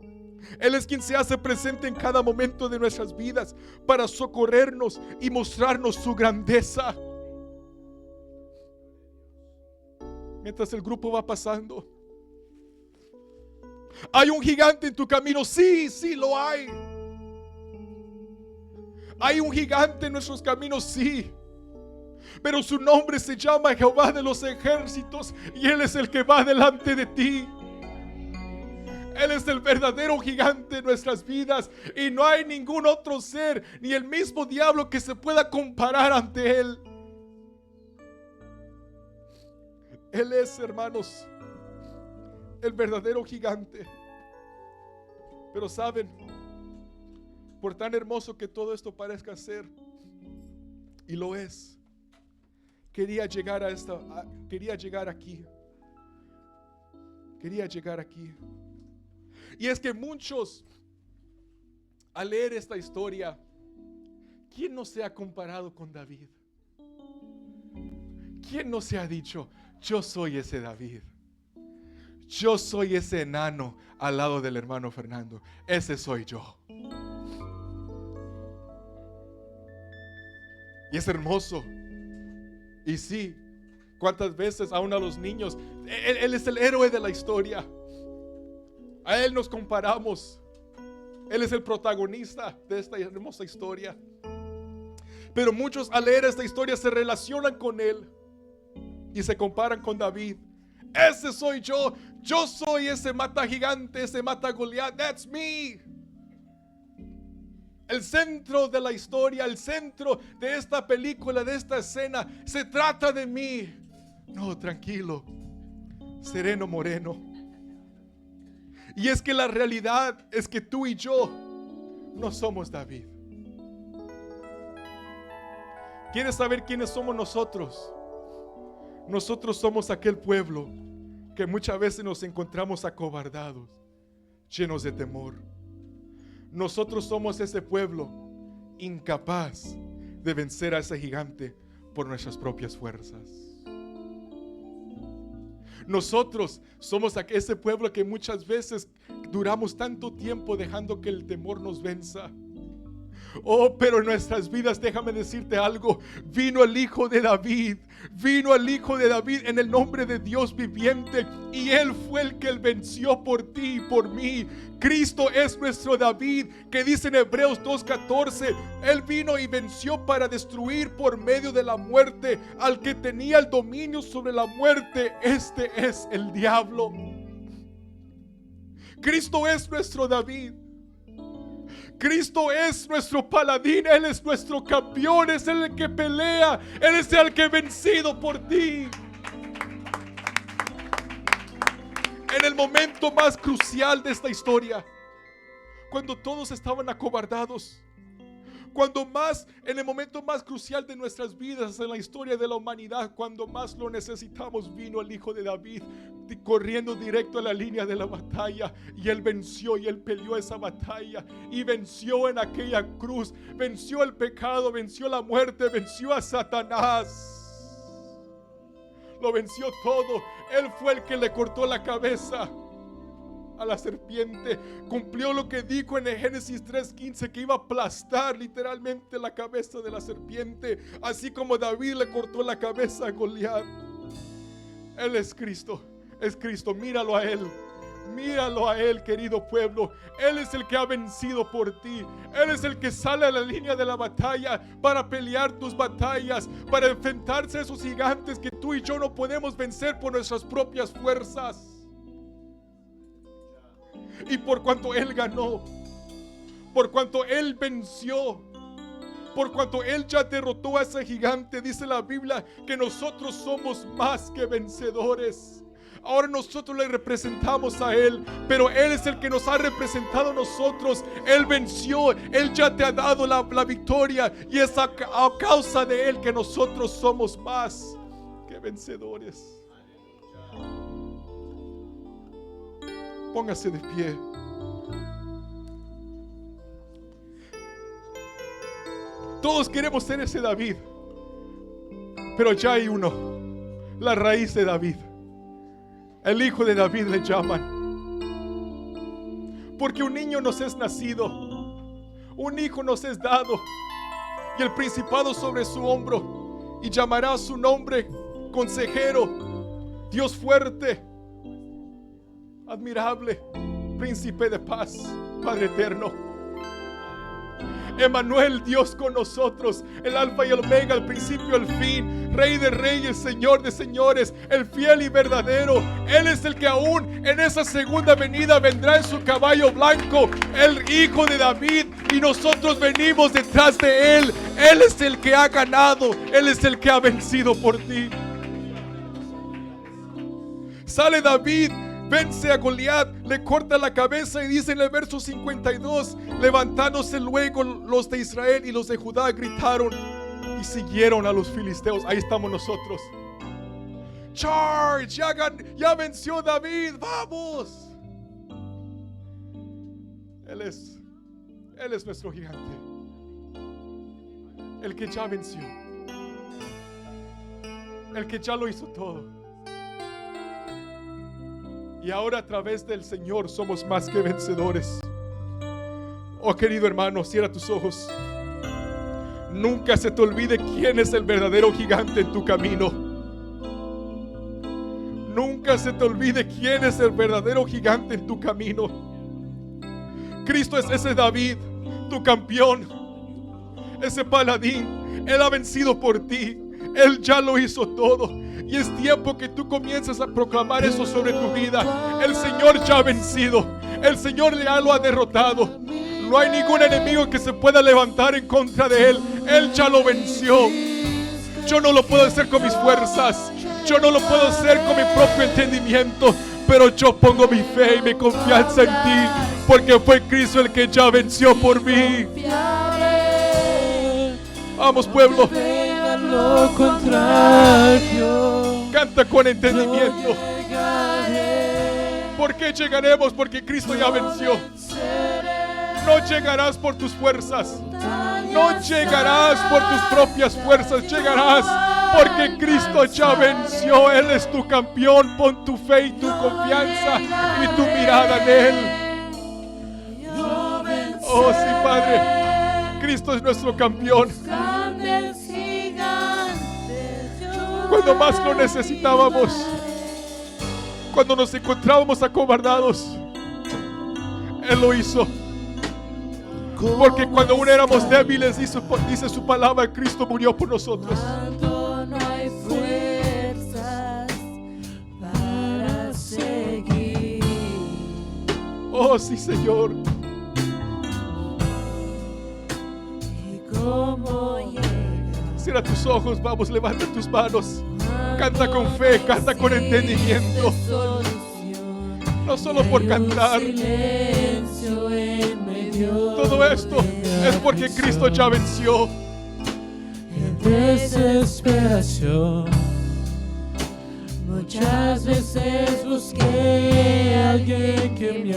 Él es quien se hace presente en cada momento de nuestras vidas para socorrernos y mostrarnos su grandeza. Mientras el grupo va pasando, ¿hay un gigante en tu camino? Sí, sí lo hay. Hay un gigante en nuestros caminos, sí. Pero su nombre se llama Jehová de los ejércitos, y Él es el que va delante de ti. Él es el verdadero gigante de nuestras vidas, y no hay ningún otro ser, ni el mismo diablo, que se pueda comparar ante Él. Él es, hermanos, el verdadero gigante. Pero saben, por tan hermoso que todo esto parezca ser, y lo es, quería llegar aquí. Y es que muchos, al leer esta historia, ¿quién no se ha comparado con David? ¿Quién no se ha dicho, yo soy ese David? Yo soy ese enano al lado del hermano Fernando. Ese soy yo. Y es hermoso. Y sí, cuántas veces aún a los niños, él es el héroe de la historia. A Él nos comparamos. Él es el protagonista de esta hermosa historia. Pero muchos, al leer esta historia, se relacionan con Él y se comparan con David. Ese soy yo. Yo soy ese mata gigante, ese mata Goliat. That's me. El centro de la historia, el centro de esta película, de esta escena, se trata de mí. No, tranquilo, sereno moreno. Y es que la realidad es que tú y yo no somos David. ¿Quieres saber quiénes somos nosotros? Nosotros somos aquel pueblo que muchas veces nos encontramos acobardados, llenos de temor. Nosotros somos ese pueblo incapaz de vencer a ese gigante por nuestras propias fuerzas. Nosotros somos ese pueblo que muchas veces duramos tanto tiempo dejando que el temor nos venza. Oh, pero en nuestras vidas, déjame decirte algo, vino el Hijo de David en el nombre de Dios viviente, y Él fue el que venció por ti y por mí. Cristo es nuestro David, que dice en Hebreos 2:14, Él vino y venció para destruir por medio de la muerte al que tenía el dominio sobre la muerte. Este es el diablo. Cristo es nuestro David. Cristo es nuestro paladín, Él es nuestro campeón, es el que pelea, Él es el que ha vencido por ti. En el momento más crucial de esta historia, cuando todos estaban acobardados, Cuando más, en el momento más crucial de nuestras vidas, en la historia de la humanidad, cuando más lo necesitamos, vino el Hijo de David corriendo directo a la línea de la batalla, y Él venció, y Él peleó esa batalla y venció en aquella cruz, venció el pecado, venció la muerte, venció a Satanás, lo venció todo. Él fue el que le cortó la cabeza a la serpiente, cumplió lo que dijo en el Génesis 3:15, que iba a aplastar literalmente la cabeza de la serpiente, así como David le cortó la cabeza a Goliat. Él es Cristo, míralo a Él, querido pueblo. Él es el que ha vencido por ti. Él es el que sale a la línea de la batalla para pelear tus batallas, para enfrentarse a esos gigantes que tú y yo no podemos vencer por nuestras propias fuerzas. Y por cuanto Él ganó, por cuanto Él venció, por cuanto Él ya derrotó a ese gigante, dice la Biblia que nosotros somos más que vencedores. Ahora nosotros le representamos a Él, pero Él es el que nos ha representado a nosotros. Él venció, Él ya te ha dado la victoria, y es a causa de Él que nosotros somos más que vencedores. Póngase de pie. Todos queremos ser ese David, pero ya hay uno, la raíz de David, el Hijo de David le llaman. Porque un niño nos es nacido, un hijo nos es dado, y el principado sobre su hombro, y llamará su nombre Consejero, Dios fuerte, admirable, Príncipe de paz, Padre eterno. Emmanuel, Dios con nosotros, el alfa y el omega, el principio y el fin, Rey de reyes, Señor de señores, el fiel y verdadero. Él es el que aún en esa segunda venida vendrá en su caballo blanco, el Hijo de David, y nosotros venimos detrás de Él. Él es el que ha ganado, Él es el que ha vencido por ti. Sale David, vence a Goliat, le corta la cabeza, y dice en el verso 52: levantándose luego los de Israel y los de Judá gritaron y siguieron a los filisteos. Ahí estamos nosotros. Charge, ya venció David, vamos. Él es nuestro gigante, el que ya venció, el que ya lo hizo todo. Y ahora a través del Señor somos más que vencedores. Oh querido hermano, cierra tus ojos. Nunca se te olvide quién es el verdadero gigante en tu camino. Nunca se te olvide quién es el verdadero gigante en tu camino. Cristo es ese David, tu campeón, ese paladín. Él ha vencido por ti. Él ya lo hizo todo. Y es tiempo que tú comiences a proclamar eso sobre tu vida. El Señor ya ha vencido. El Señor ya lo ha derrotado. No hay ningún enemigo que se pueda levantar en contra de Él. Él ya lo venció. Yo no lo puedo hacer con mis fuerzas. Yo no lo puedo hacer con mi propio entendimiento. Pero yo pongo mi fe y mi confianza en ti, porque fue Cristo el que ya venció por mí. Vamos, pueblo. Lo contrario, canta con entendimiento. ¿Por qué llegaremos? Porque Cristo ya venció. No llegarás por tus fuerzas, no llegarás por tus propias fuerzas, llegarás porque Cristo ya venció. Él es tu campeón. Pon tu fe y tu confianza y tu mirada en Él. Oh sí, Padre, Cristo es nuestro campeón. Cuando más lo necesitábamos, cuando nos encontrábamos acobardados, Él lo hizo. Porque cuando aún éramos débiles, dice su palabra, Cristo murió por nosotros. cuando no hay fuerzas para seguir. Oh sí, Señor. ¿Y cómo llegar? Cierra tus ojos, vamos, levanta tus manos. Canta con fe, canta con entendimiento. No solo por cantar. Silencio en medio Todo esto es porque Cristo ya venció. En desesperación, muchas veces busqué a alguien que me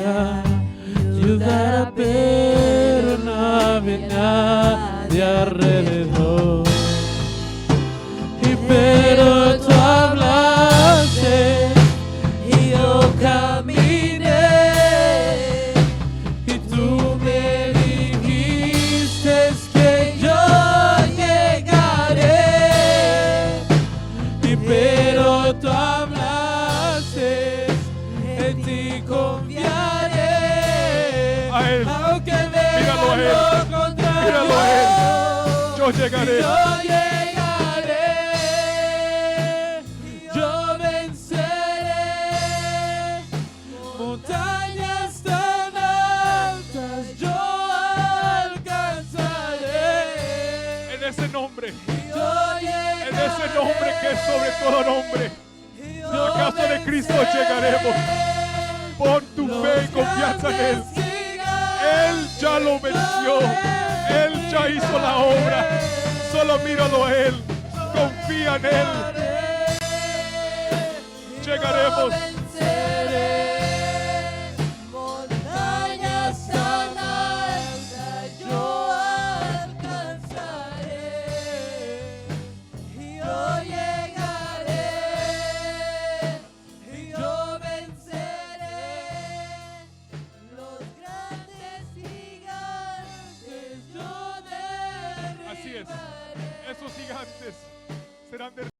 ayudara, pero no había nadie alrededor. Pero tú hablaste y yo caminé, y tú me dijiste que yo llegaré. Pero tú hablaste, en ti confiaré. A Él. Aunque Míralo a Él. Míralo a Él. Yo llegaré. Yo llegaré, yo venceré montañas tan altas, yo alcanzaré. En ese nombre. Yo llegaré, En ese nombre que es sobre todo nombre. yo A casa de Cristo venceré. llegaremos. Pon tu fe y confianza en Él. Él ya lo venció. Él ya hizo la obra. Solo míralo a Él. Confía en Él. Llegaremos. Montañas tan altas yo alcanzaré. Yo llegaré, yo venceré los grandes gigantes. Yo derribaré. Así es. Esos gigantes serán derribados.